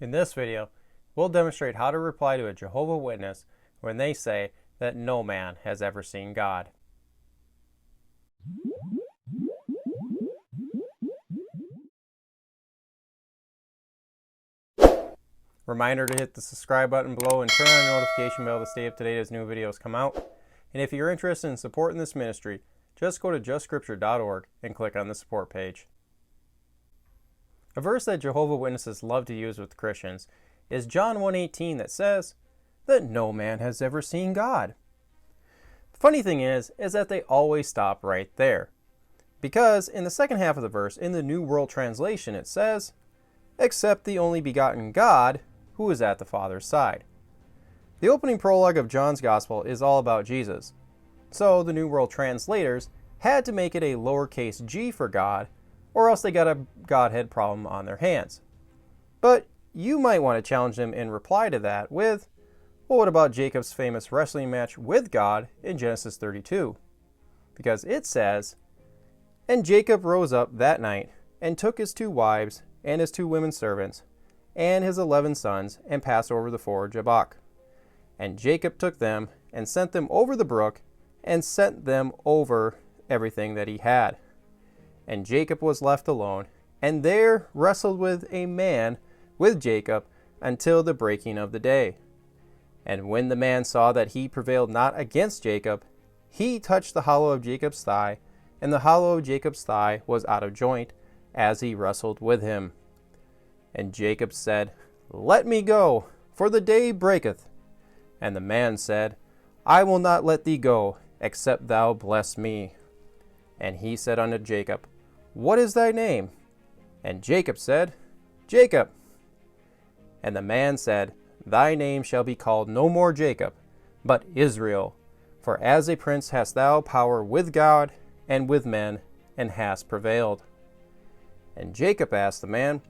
In this video, we'll demonstrate how to reply to a Jehovah's Witness when they say that no man has ever seen God. Reminder to hit the subscribe button below and turn on the notification bell to stay up to date as new videos come out. And if you're interested in supporting this ministry, just go to justscripture.org and click on the support page. A verse that Jehovah's Witnesses love to use with Christians is John 1:18 that says that no man has ever seen God. The funny thing is that they always stop right there. Because in the second half of the verse, in the New World Translation, it says, except the only begotten God who is at the Father's side. The opening prologue of John's Gospel is all about Jesus. So the New World Translators had to make it a lowercase g for God, or else they got a Godhead problem on their hands. But you might want to challenge them in reply to that with, well, what about Jacob's famous wrestling match with God in Genesis 32? Because it says, and Jacob rose up that night and took his 2 wives and his 2 women servants and his 11 sons and passed over the ford Jabbok. And Jacob took them and sent them over the brook and sent them over everything that he had. And Jacob was left alone, and there wrestled with a man with Jacob until the breaking of the day. And when the man saw that he prevailed not against Jacob, he touched the hollow of Jacob's thigh, and the hollow of Jacob's thigh was out of joint, as he wrestled with him. And Jacob said, let me go, for the day breaketh. And the man said, I will not let thee go, except thou bless me. And he said unto Jacob, what is thy name? And Jacob said, Jacob. And the man said, thy name shall be called no more Jacob, but Israel. For as a prince hast thou power with God and with men, and hast prevailed. And Jacob asked the man,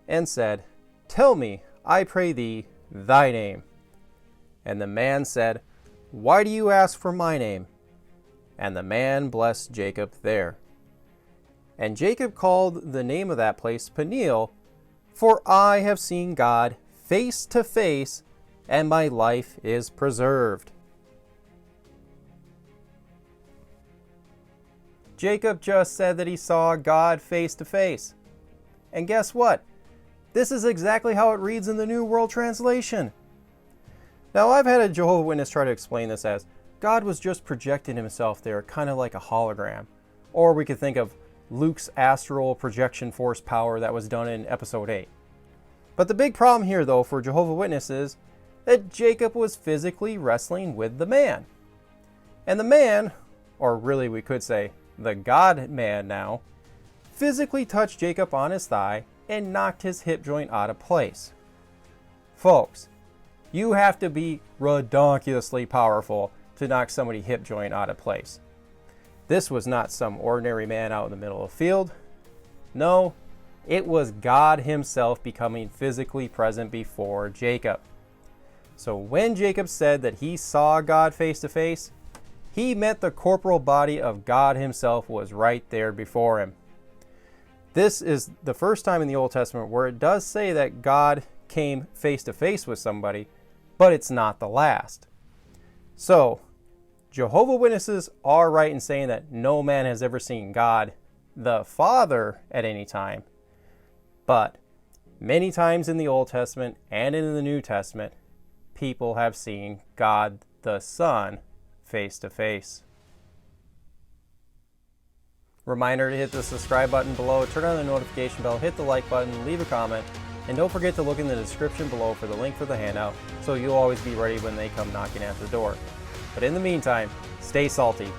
and said, tell me, I pray thee, thy name. And the man said, why do you ask for my name? And the man blessed Jacob there. And Jacob called the name of that place Peniel, for I have seen God face to face, and my life is preserved. Jacob just said that he saw God face to face. And guess what? This is exactly how it reads in the New World Translation. Now, I've had a Jehovah's Witness try to explain this as God was just projecting himself there, kind of like a hologram. Or we could think of Luke's astral projection force power that was done in episode 8. But the big problem here, though, for Jehovah's Witnesses is that Jacob was physically wrestling with the man. And the man, or really we could say the God-man now, physically touched Jacob on his thigh and knocked his hip joint out of place. Folks, you have to be redonkulously powerful to knock somebody's hip joint out of place. This was not some ordinary man out in the middle of the field. No, it was God himself becoming physically present before Jacob. So when Jacob said that he saw God face to face, he meant the corporal body of God himself was right there before him. This is the first time in the Old Testament where it does say that God came face to face with somebody, but it's not the last. So, Jehovah's Witnesses are right in saying that no man has ever seen God, the Father, at any time. But many times in the Old Testament and in the New Testament, people have seen God the Son face to face. Reminder to hit the subscribe button below, turn on the notification bell, hit the like button, leave a comment, and don't forget to look in the description below for the link for the handout so you'll always be ready when they come knocking at the door. But in the meantime, stay salty.